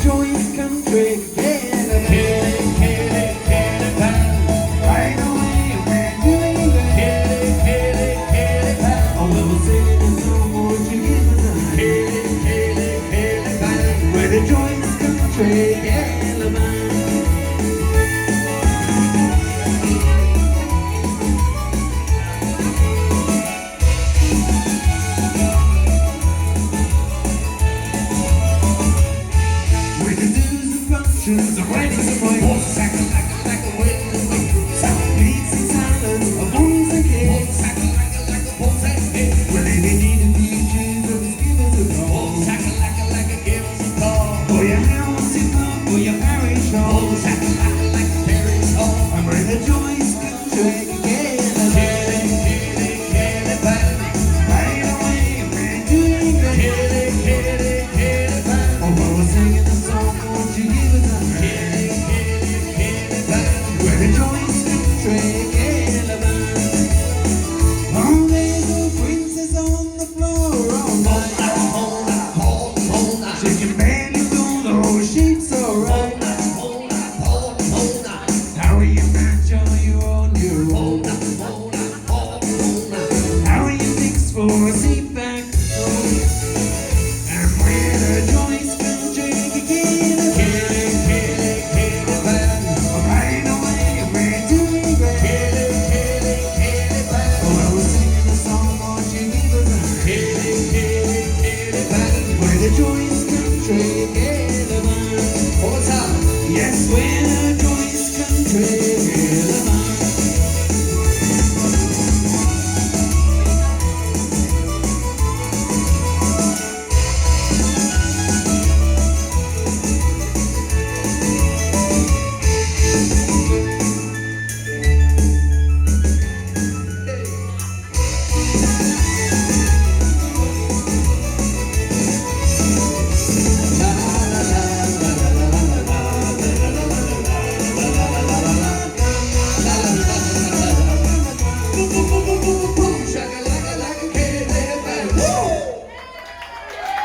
joyous country, caravan. Caravan. Right away, we're doing that. Caravan. Oh, well, we're singing a song, won't you give us a Caravan. We're the joyous country, caravan. With the news and functions, the weddings and ways, Like a wind. beats and silence, a boys and kids. Like a boat and Well, if you need a few tunes, give us a call. like a give us a call. For your house, your pub, or your parish hall. Like a Paris hall. I'm in a joyous country, caravan. Caravan. Right away, we're doing that. Caravan. Oh, well, we're singing a song, won't you give us a We're the joyous country, caravan. Oh, there's a princess on the floor all night. She can barely pull the whole sheets alright. How are you, match? Are you on your own? How are you fixed for a seat back home? And we're the joyous country, caravan. Right away, we're doing great. Oh, well, we're singing a song, won't you give us a We're the joyous country, caravan. All the time. Yes, we're